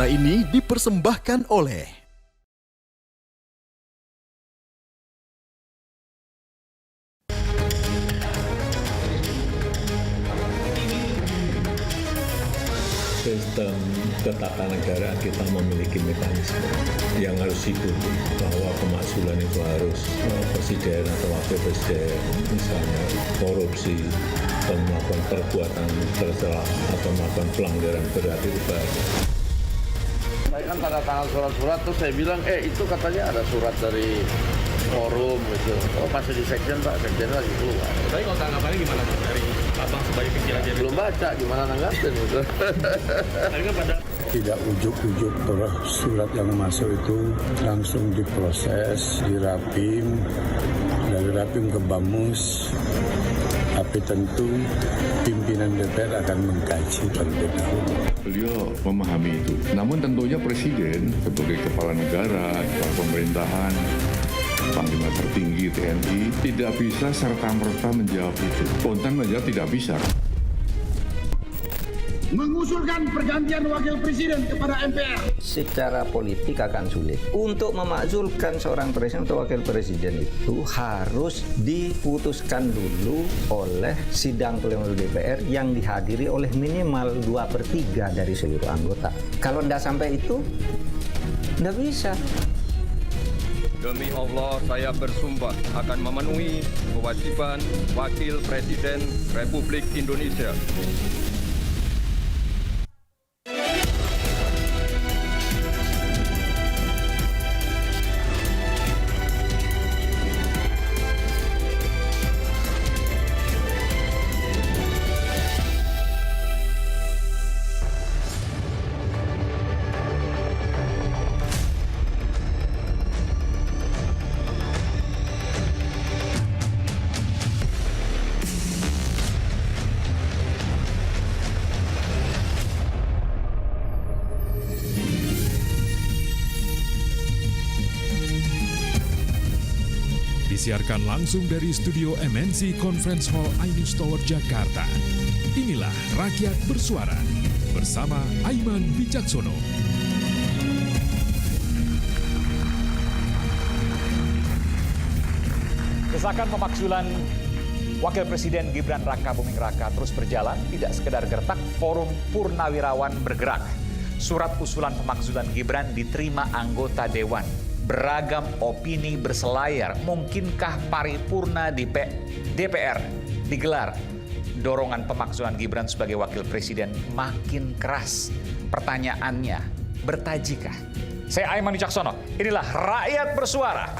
Acara ini dipersembahkan oleh sistem ketatanegaraan kita memiliki mekanisme yang harus diikuti, bahwa pemakzulan itu harus presiden atau wakil presiden misalnya korupsi atau melakukan perbuatan tercela atau melakukan pelanggaran berat itu baik. Saya kan tanda tangan surat-surat, terus saya bilang, itu katanya ada surat dari forum gitu. Oh, masih di sekjen Pak, sekjen lagi keluar. Tapi kalau tanggapannya gimana Pak dari Abang sebagai pimpinan jadi? Belum baca, gimana nanggapin gitu. Tapi kan pada tidak ujuk-ujuk surat yang masuk itu langsung diproses, dirapim, dari rapim ke Bamus. Tapi tentu pimpinan DPR akan mengkaji terlebih dahulu. Beliau memahami itu. Namun tentunya Presiden sebagai kepala negara, kepala pemerintahan, Panglima tertinggi TNI tidak bisa serta-merta menjawab itu. Spontan menjawab tidak bisa. Mengusulkan pergantian wakil presiden kepada MPR. Secara politik akan sulit. Untuk memakzulkan seorang presiden atau wakil presiden itu harus diputuskan dulu oleh sidang pleno DPR yang dihadiri oleh minimal 2/3 dari seluruh anggota. Kalau tidak sampai itu, tidak bisa. Demi Allah, saya bersumpah akan memenuhi kewajiban Wakil Presiden Republik Indonesia. Disiarkan langsung dari studio MNC Conference Hall Ainus Tower, Jakarta. Inilah Rakyat Bersuara bersama Aiman Wicaksono. Desakan pemakzulan Wakil Presiden Gibran Raka Buming Raka terus berjalan, tidak sekedar gertak, Forum Purnawirawan bergerak. Surat usulan pemakzulan Gibran diterima anggota Dewan. Beragam opini berselayar, mungkinkah paripurna di DPR digelar? Dorongan pemakzulan Gibran sebagai wakil presiden makin keras. Pertanyaannya, bertajikah? Saya Aiman Wicaksono, inilah Rakyat Bersuara.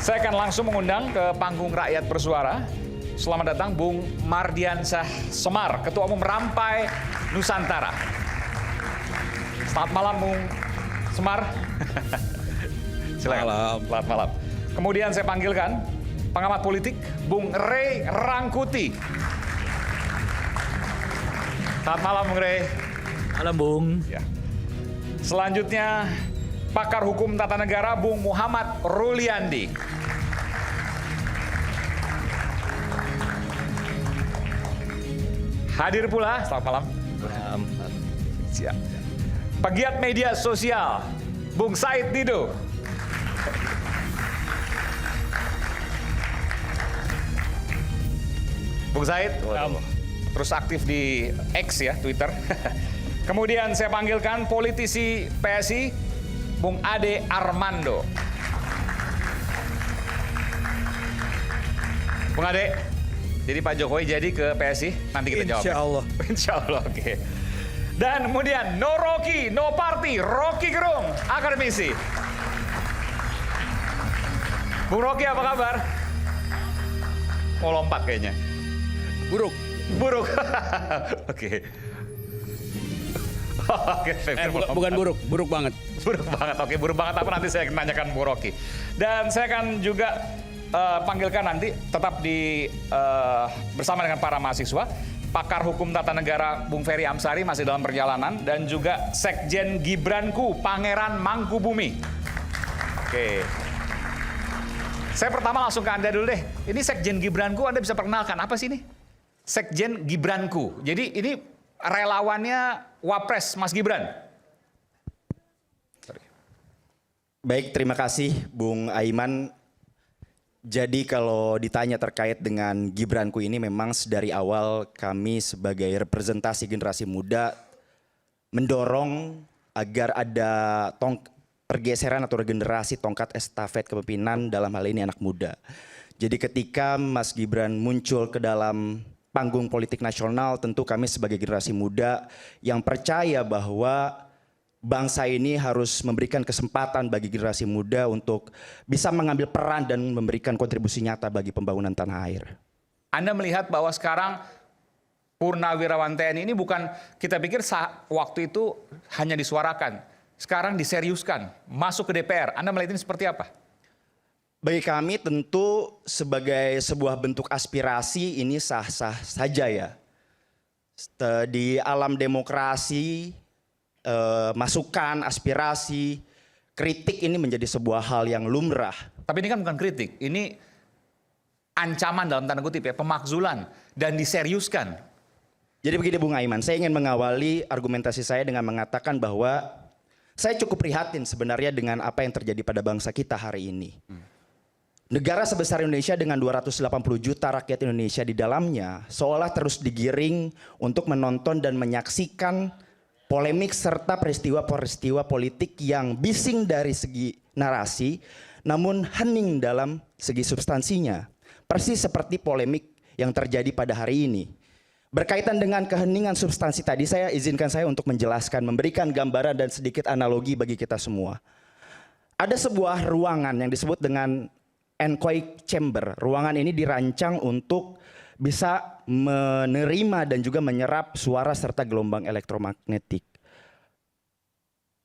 Saya akan langsung mengundang ke panggung Rakyat Bersuara. Selamat datang Bung Mardiansyah Semar, Ketua Umum Rampai Nusantara. Selamat malam, Bung Semar. Silakan. Malam. Selamat malam. Kemudian saya panggilkan pengamat politik, Bung Ray Rangkuti. Selamat malam, Bung Ray. malam Bung. Ya. Selanjutnya, pakar hukum tata negara, Bung Muhammad Ruliandi. Hadir pula, selamat malam. Siap. Pegiat media sosial, Bung Said Dido. Bung Said, terus aktif di X ya, Twitter. Kemudian saya panggilkan politisi PSI, Bung Ade Armando. Bung Ade, jadi Pak Jokowi jadi ke PSI? Nanti kita jawab. Insya Allah. Insya Allah, oke. Dan kemudian No Rocky, No Party, Rocky Gerung, akademisi. Bung Rocky apa kabar? Mau lompat kayaknya. Buruk. Buruk. Oke. Oke, Bukan buruk, buruk banget. Buruk banget, oke. Buruk banget apa nanti saya nanyakan Bung Rocky. Dan saya akan juga panggilkan nanti tetap bersama dengan para mahasiswa. Pakar Hukum Tata Negara Bung Ferry Amsari masih dalam perjalanan. Dan juga Sekjen Gibranku, Pangeran Mangkubumi. Oke. Saya pertama langsung ke Anda dulu deh. Ini Sekjen Gibranku, Anda bisa perkenalkan apa sih ini? Sekjen Gibranku. Jadi ini relawannya Wapres Mas Gibran. Baik, terima kasih Bung Aiman. Jadi kalau ditanya terkait dengan Gibranku ini, memang dari awal kami sebagai representasi generasi muda mendorong agar ada pergeseran atau regenerasi tongkat estafet kepemimpinan, dalam hal ini anak muda. Jadi ketika Mas Gibran muncul ke dalam panggung politik nasional, tentu kami sebagai generasi muda yang percaya bahwa bangsa ini harus memberikan kesempatan bagi generasi muda untuk bisa mengambil peran dan memberikan kontribusi nyata bagi pembangunan tanah air. Anda melihat bahwa sekarang Purnawirawan TNI ini bukan, kita pikir waktu itu hanya disuarakan, sekarang diseriuskan, masuk ke DPR. Anda melihat ini seperti apa? Bagi kami tentu sebagai sebuah bentuk aspirasi ini sah-sah saja ya. Di alam demokrasi, masukan, aspirasi, kritik ini menjadi sebuah hal yang lumrah. Tapi ini kan bukan kritik, ini ancaman dalam tanda kutip ya, pemakzulan dan diseriuskan. Jadi begini Bung Aiman, saya ingin mengawali argumentasi saya dengan mengatakan bahwa saya cukup prihatin sebenarnya dengan apa yang terjadi pada bangsa kita hari ini. Negara sebesar Indonesia dengan 280 juta rakyat Indonesia di dalamnya seolah terus digiring untuk menonton dan menyaksikan polemik serta peristiwa-peristiwa politik yang bising dari segi narasi, namun hening dalam segi substansinya. Persis seperti polemik yang terjadi pada hari ini. Berkaitan dengan keheningan substansi tadi, izinkan saya untuk menjelaskan, memberikan gambaran dan sedikit analogi bagi kita semua. Ada sebuah ruangan yang disebut dengan anechoic chamber. Ruangan ini dirancang untuk bisa menerima dan juga menyerap suara serta gelombang elektromagnetik.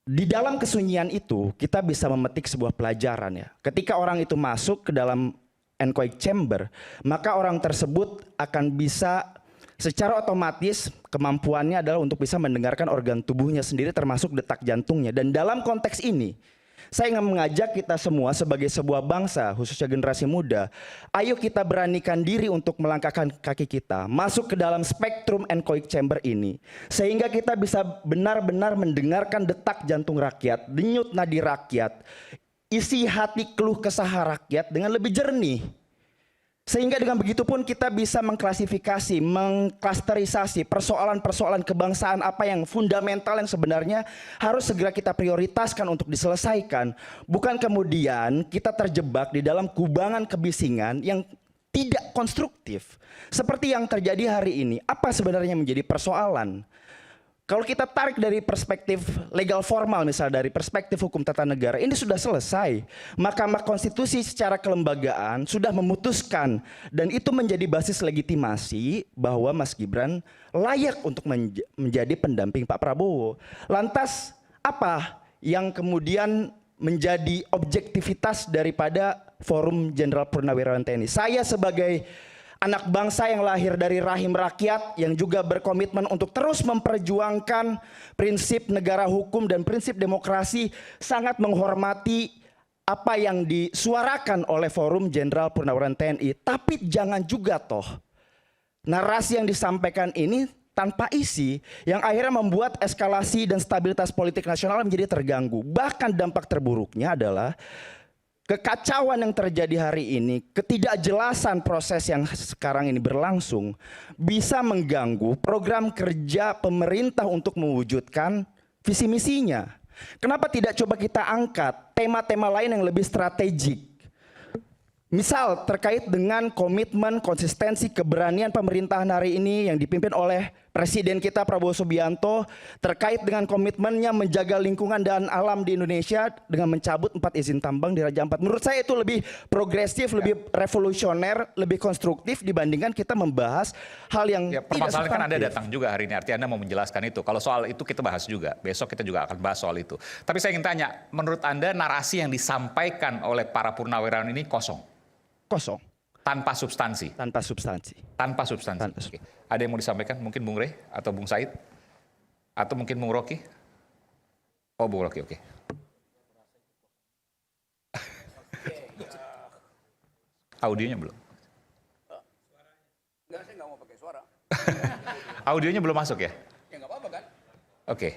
Di dalam kesunyian itu kita bisa memetik sebuah pelajaran ya. Ketika orang itu masuk ke dalam anechoic chamber, maka orang tersebut akan bisa secara otomatis kemampuannya adalah untuk bisa mendengarkan organ tubuhnya sendiri termasuk detak jantungnya. Dan dalam konteks ini saya ingin mengajak kita semua sebagai sebuah bangsa, khususnya generasi muda, ayo kita beranikan diri untuk melangkahkan kaki kita masuk ke dalam spektrum anechoic chamber ini, sehingga kita bisa benar-benar mendengarkan detak jantung rakyat, denyut nadi rakyat, isi hati keluh kesah rakyat dengan lebih jernih. Sehingga dengan begitu pun kita bisa mengklasifikasi, mengklasterisasi persoalan-persoalan kebangsaan apa yang fundamental yang sebenarnya harus segera kita prioritaskan untuk diselesaikan. Bukan kemudian kita terjebak di dalam kubangan kebisingan yang tidak konstruktif. Seperti yang terjadi hari ini, apa sebenarnya menjadi persoalan? Kalau kita tarik dari perspektif legal formal, misalnya dari perspektif hukum tata negara, ini sudah selesai. Mahkamah Konstitusi secara kelembagaan sudah memutuskan, dan itu menjadi basis legitimasi bahwa Mas Gibran layak untuk menjadi pendamping Pak Prabowo. Lantas apa yang kemudian menjadi objektivitas daripada Forum Jenderal Purnawirawan TNI? Saya sebagai anak bangsa yang lahir dari rahim rakyat yang juga berkomitmen untuk terus memperjuangkan prinsip negara hukum dan prinsip demokrasi, sangat menghormati apa yang disuarakan oleh Forum Jenderal Purnawirawan TNI. Tapi jangan juga narasi yang disampaikan ini tanpa isi yang akhirnya membuat eskalasi dan stabilitas politik nasional menjadi terganggu. Bahkan dampak terburuknya adalah kekacauan yang terjadi hari ini, ketidakjelasan proses yang sekarang ini berlangsung bisa mengganggu program kerja pemerintah untuk mewujudkan visi misinya. Kenapa tidak coba kita angkat tema-tema lain yang lebih strategik? Misal terkait dengan komitmen, konsistensi, keberanian pemerintahan hari ini yang dipimpin oleh Presiden kita Prabowo Subianto terkait dengan komitmennya menjaga lingkungan dan alam di Indonesia dengan mencabut 4 izin tambang di Raja Ampat. Menurut saya itu lebih progresif, lebih revolusioner, lebih konstruktif dibandingkan kita membahas hal yang tidak permasalahan kan Anda substantif. datang juga hari ini, artinya Anda mau menjelaskan itu. Kalau soal itu kita bahas juga, besok kita juga akan bahas soal itu. Tapi saya ingin tanya, menurut Anda narasi yang disampaikan oleh para purnawirawan ini kosong? Kosong. Tanpa substansi? Tanpa substansi. Tanpa substansi. Oke. Ada yang mau disampaikan? Mungkin Bung Rey atau Bung Said? Atau mungkin Bung Rocky? Oh, Bung Rocky, oke. Audionya belum? Enggak, saya nggak mau pakai suara. Audionya belum masuk ya? Yang Oke.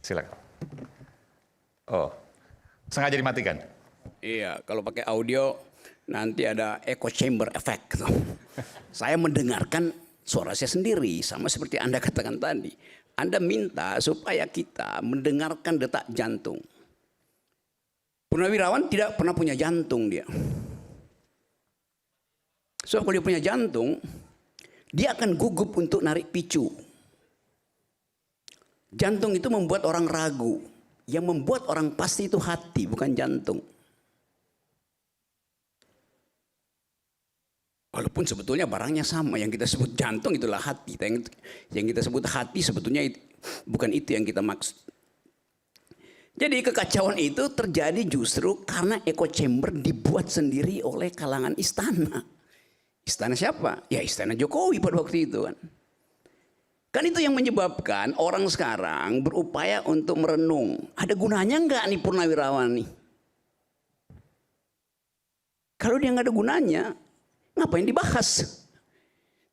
Silakan. Oh, sengaja dimatikan? Iya, kalau pakai audio nanti ada echo chamber effect. Saya mendengarkan suara saya sendiri, sama seperti Anda katakan tadi. Anda minta supaya kita mendengarkan detak jantung. Purnawirawan tidak pernah punya jantung dia. So kalau dia punya jantung, dia akan gugup untuk narik picu. Jantung itu membuat orang ragu. Yang membuat orang pasti itu hati, bukan jantung. Walaupun sebetulnya barangnya sama, yang kita sebut jantung itulah hati. Yang kita sebut hati sebetulnya bukan itu yang kita maksud. Jadi kekacauan itu terjadi justru karena echo chamber dibuat sendiri oleh kalangan istana. Istana siapa? Ya istana Jokowi pada waktu itu kan. Kan itu yang menyebabkan orang sekarang berupaya untuk merenung. Ada gunanya enggak nih Purnawirawan nih? Kalau dia nggak ada gunanya, ngapain dibahas?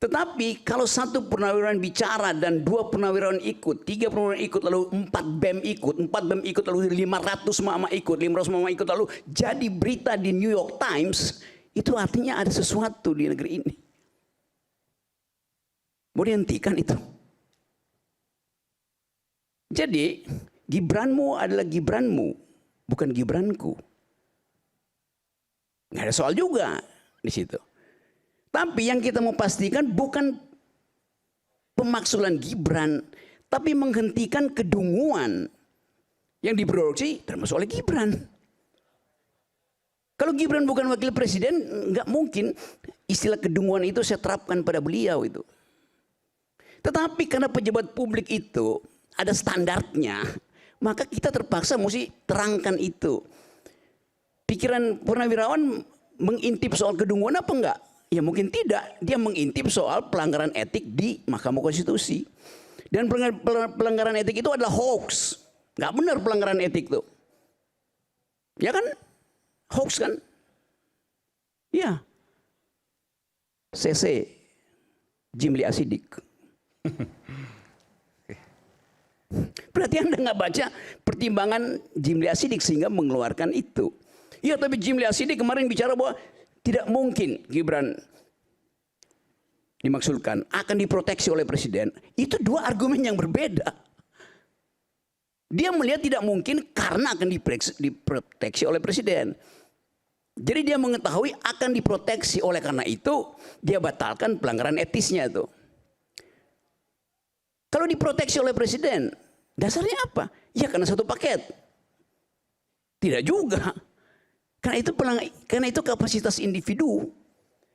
Tetapi kalau satu purnawirawan bicara dan 2 purnawirawan ikut, 3 purnawirawan ikut, lalu 4 BEM ikut, 4 BEM ikut, lalu 500 mama ikut, 500 mama ikut, lalu jadi berita di New York Times, itu artinya ada sesuatu di negeri ini. Mau dihentikan itu. Jadi Gibranmu adalah Gibranmu, bukan Gibranku. Nggak ada soal juga di situ. Tapi yang kita mau pastikan bukan pemaksulan Gibran, tapi menghentikan kedunguan yang diproduksi termasuk oleh Gibran. Kalau Gibran bukan wakil presiden, nggak mungkin istilah kedunguan itu saya terapkan pada beliau itu. Tetapi karena pejabat publik itu ada standarnya, maka kita terpaksa mesti terangkan itu. Pikiran Purnawirawan mengintip soal kedunguan apa enggak? Ya mungkin tidak. Dia mengintip soal pelanggaran etik di Mahkamah Konstitusi. Dan pelanggaran etik itu adalah hoax. Nggak benar pelanggaran etik itu. Ya kan? Hoax kan? Ya. CC. Jimli Asidik. Berarti Anda nggak baca pertimbangan Jimli Asidik sehingga mengeluarkan itu. Ya tapi Jimli Asidik kemarin bicara bahwa tidak mungkin Gibran dimaksudkan akan diproteksi oleh presiden. Itu 2 argumen yang berbeda. Dia melihat tidak mungkin karena akan diproteksi oleh presiden. Jadi dia mengetahui akan diproteksi, oleh karena itu dia batalkan pelanggaran etisnya itu. Kalau diproteksi oleh presiden, dasarnya apa? Ya karena satu paket. Tidak juga. Karena itu kapasitas individu.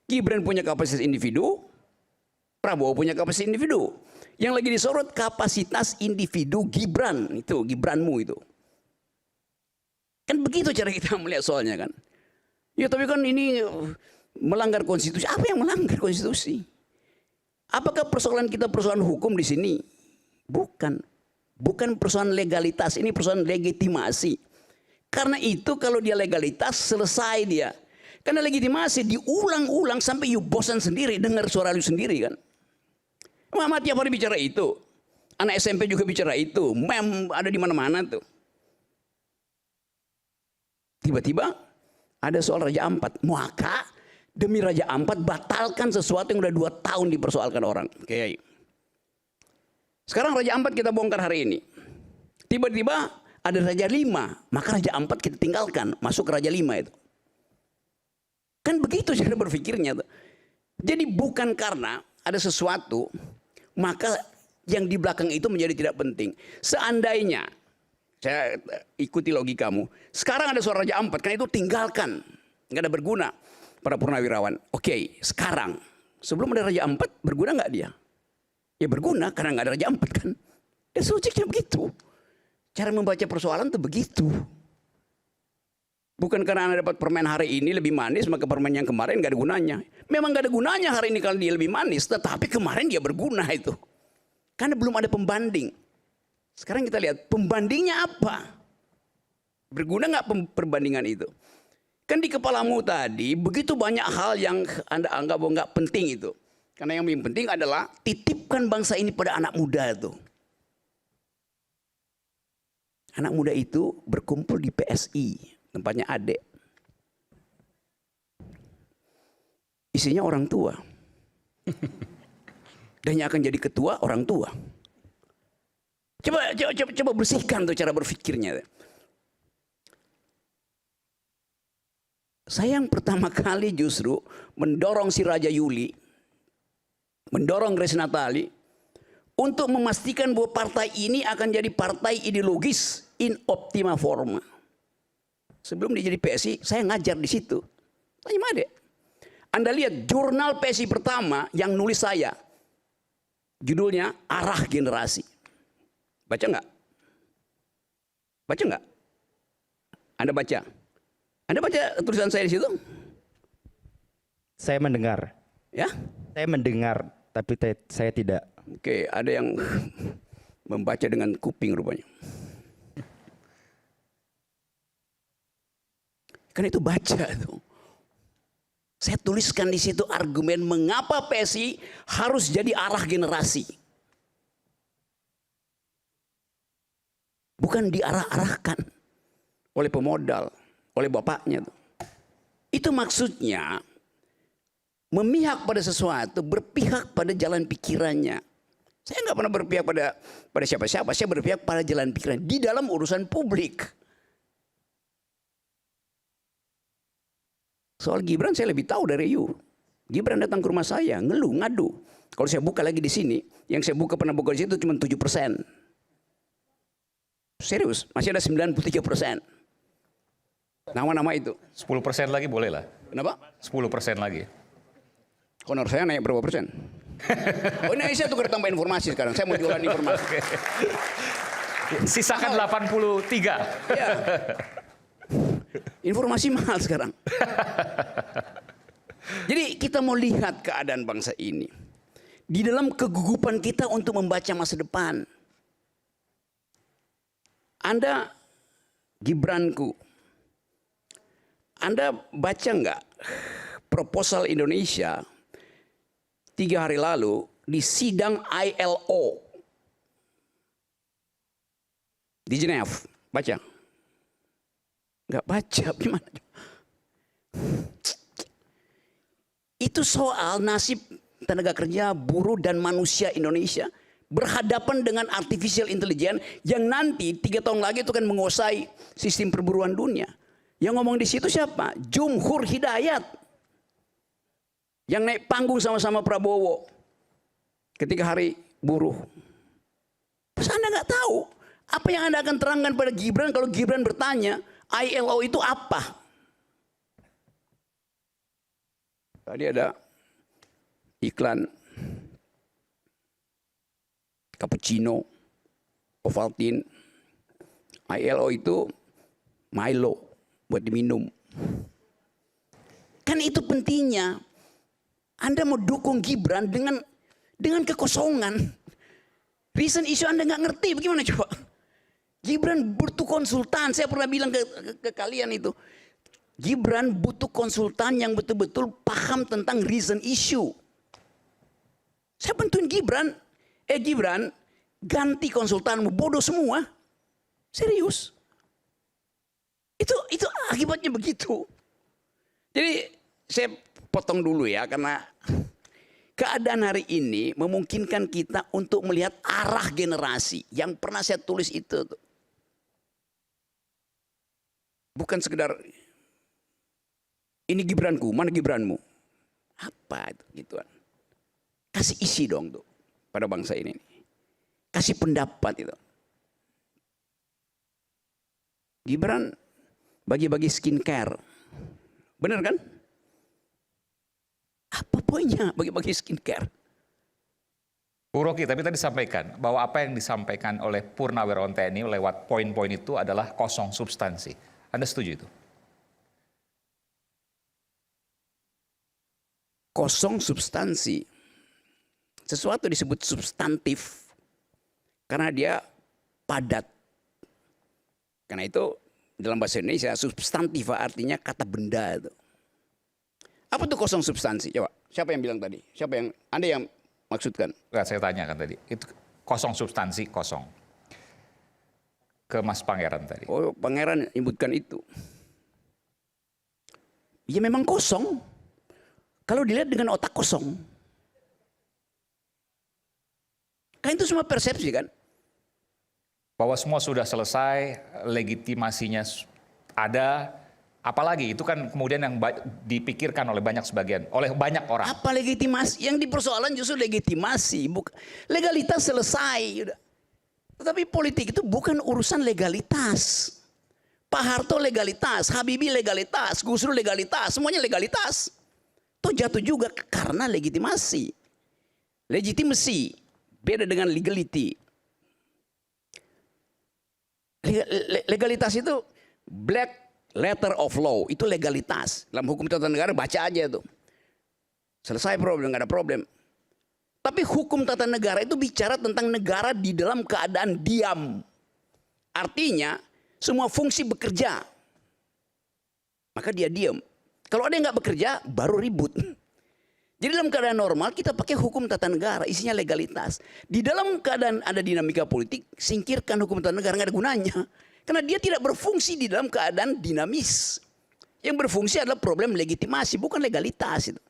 Gibran punya kapasitas individu, Prabowo punya kapasitas individu. Yang lagi disorot kapasitas individu Gibran, itu Gibranmu itu. Kan begitu cara kita melihat soalnya kan. Ya tapi kan ini melanggar konstitusi. Apa yang melanggar konstitusi? Apakah persoalan kita persoalan hukum di sini? Bukan. Bukan persoalan legalitas, ini persoalan legitimasi. Karena itu kalau dia legalitas selesai dia. Karena legitimasi diulang-ulang sampai you bosan sendiri dengar suara lu sendiri kan. Mama tiap hari bicara itu. Anak SMP juga bicara itu. Mem ada di mana-mana tuh. Tiba-tiba ada soal Raja Ampat. Maka demi Raja Ampat batalkan sesuatu yang udah 2 tahun dipersoalkan orang. Kayak sekarang Raja Ampat kita bongkar hari ini. Tiba-tiba ada Raja 5, maka Raja Ampat kita tinggalkan, masuk ke Raja 5 itu. Kan begitu cara berpikirnya tuh. Jadi bukan karena ada sesuatu, maka yang di belakang itu menjadi tidak penting. Seandainya, saya ikuti logikamu, sekarang ada suara Raja Ampat, karena itu tinggalkan, nggak ada berguna para purnawirawan. Oke, sekarang, sebelum ada Raja Ampat, berguna nggak dia? Ya berguna, karena nggak ada Raja Ampat kan. Dan logiknya begitu. Cara membaca persoalan itu begitu. Bukan karena Anda dapat permen hari ini lebih manis, maka permen yang kemarin nggak ada gunanya. Memang nggak ada gunanya hari ini kalau dia lebih manis, tetapi kemarin dia berguna itu. Karena belum ada pembanding. Sekarang kita lihat pembandingnya apa? Berguna nggak perbandingan itu? Kan di kepalamu tadi begitu banyak hal yang Anda anggap nggak penting itu. Karena yang paling penting adalah titipkan bangsa ini pada anak muda itu. Anak muda itu berkumpul di PSI, tempatnya Adek. Isinya orang tua. Dan yang akan jadi ketua orang tua. Coba bersihkan tuh cara berpikirnya. Saya yang pertama kali justru mendorong si Raja Yuli, mendorong Grace Natali untuk memastikan bahwa partai ini akan jadi partai ideologis in optima forma. Sebelum dia jadi PSI, saya ngajar di situ. Tanya Made. Anda lihat jurnal PSI pertama yang nulis saya. Judulnya Arah Generasi. Baca nggak? Baca nggak? Anda baca? Anda baca tulisan saya di situ? Saya mendengar. Ya? Saya mendengar, tapi saya tidak. Oke, ada yang membaca dengan kuping rupanya. Kan itu baca tuh. Saya tuliskan di situ argumen mengapa PSI harus jadi arah generasi. Bukan diarah-arahkan oleh pemodal, oleh bapaknya. Itu maksudnya memihak pada sesuatu, berpihak pada jalan pikirannya. Saya nggak pernah berpihak pada siapa-siapa, saya berpihak pada jalan pikiran di dalam urusan publik. Soal Gibran saya lebih tahu dari you. Gibran datang ke rumah saya, ngeluh, ngadu. Kalau saya buka lagi di sini, yang saya pernah buka di situ cuma 7%. Serius, masih ada 93%. Nama-nama itu. 10% lagi boleh lah. Kenapa? 10% lagi. Honor saya naik berapa persen? Oh ini saya tukar tambah informasi sekarang. Saya mau jualan informasi. Sisakan 83. Ya. Informasi mahal sekarang. Jadi kita mau lihat keadaan bangsa ini. Di dalam kegugupan kita untuk membaca masa depan. Anda Gibranku. Anda baca nggak proposal Indonesia 3 hari lalu di sidang ILO di Geneva? Baca? Nggak baca, gimana? Itu soal nasib tenaga kerja, buruh dan manusia Indonesia berhadapan dengan artificial intelligence yang nanti 3 tahun lagi itu akan menguasai sistem perburuan dunia. Yang ngomong di situ siapa? Jumhur Hidayat. Yang naik panggung sama-sama Prabowo ketika hari buruh. Terus Anda nggak tahu apa yang Anda akan terangkan pada Gibran kalau Gibran bertanya ILO itu apa? Tadi ada iklan cappuccino, Ovaltine. ILO itu Milo buat diminum. Kan itu pentingnya. Anda mau dukung Gibran dengan kekosongan. Reason issue Anda nggak ngerti, bagaimana coba? Gibran butuh konsultan. Saya pernah bilang ke kalian itu. Gibran butuh konsultan yang betul-betul paham tentang reason issue. Saya bantuin Gibran. Gibran, ganti konsultanmu, bodoh semua. Serius. Itu akibatnya begitu. Jadi saya potong dulu ya, karena keadaan hari ini memungkinkan kita untuk melihat arah generasi yang pernah saya tulis itu. Bukan sekedar ini Gibranku, mana Gibranmu? Apa itu gituan? Kasih isi dong tuh pada bangsa ini. Kasih pendapat itu. Gibran bagi-bagi skincare. Benar kan? Apa poinnya bagi-bagi skincare? Bu Rocky, tapi tadi disampaikan bahwa apa yang disampaikan oleh Purnawirawan TNI lewat poin-poin itu adalah kosong substansi. Anda setuju itu? Kosong substansi. Sesuatu disebut substantif karena dia padat. Karena itu dalam bahasa Indonesia substantif artinya kata benda itu. Apa tuh kosong substansi? Coba Siapa yang bilang tadi? Siapa yang Anda yang maksudkan? Enggak, saya tanyakan tadi. Itu kosong substansi, kosong. Ke Mas Pangeran tadi. Oh, Pangeran menyebutkan itu. Ya memang kosong. Kalau dilihat dengan otak kosong. Kan itu semua persepsi kan? Bahwa semua sudah selesai, legitimasinya ada, apalagi itu kan kemudian yang dipikirkan oleh banyak orang. Apa legitimasi? Yang dipersoalan justru legitimasi, legalitas selesai. Tetapi politik itu bukan urusan legalitas. Pak Harto legalitas, Habibie legalitas, Gus Dur legalitas, semuanya legalitas. Toh jatuh juga karena legitimasi. Legitimasi beda dengan legality. Legalitas itu black letter of law, itu legalitas. Dalam hukum tata negara baca aja tuh. Selesai problem, nggak ada problem. Tapi hukum tata negara itu bicara tentang negara di dalam keadaan diam. Artinya semua fungsi bekerja. Maka dia diam. Kalau ada yang nggak bekerja, baru ribut. Jadi dalam keadaan normal kita pakai hukum tata negara, isinya legalitas. Di dalam keadaan ada dinamika politik, singkirkan hukum tata negara, nggak ada gunanya. Karena dia tidak berfungsi di dalam keadaan dinamis. Yang berfungsi adalah problem legitimasi, bukan legalitas itu.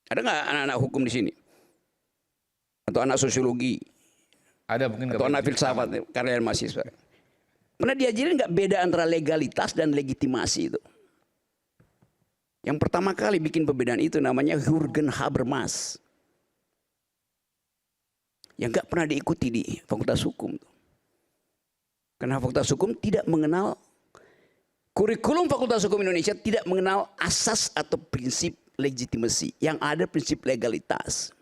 Ada nggak anak-anak hukum di sini? Atau anak sosiologi? Ada mungkin. Atau anak filsafat, karya mahasiswa. Pernah diajarin nggak beda antara legalitas dan legitimasi itu? Yang pertama kali bikin perbedaan itu namanya Jürgen Habermas. Yang nggak pernah diikuti di Fakultas Hukum. Karena Fakultas Hukum tidak mengenal, kurikulum Fakultas Hukum Indonesia tidak mengenal asas atau prinsip legitimasi. Yang ada prinsip legalitas.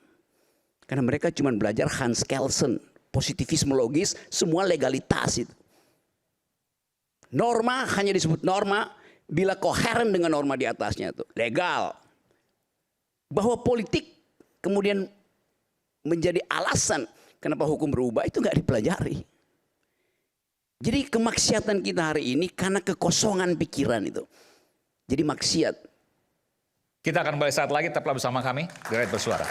Karena mereka cuma belajar Hans Kelsen, positivisme logis, semua legalitas itu. Norma hanya disebut norma bila koheren dengan norma di atasnya itu legal. Bahwa politik kemudian menjadi alasan kenapa hukum berubah itu nggak dipelajari. Jadi kemaksiatan kita hari ini karena kekosongan pikiran itu. Jadi maksiat. Kita akan kembali saat lagi, tetaplah bersama kami di Rakyat Bersuara.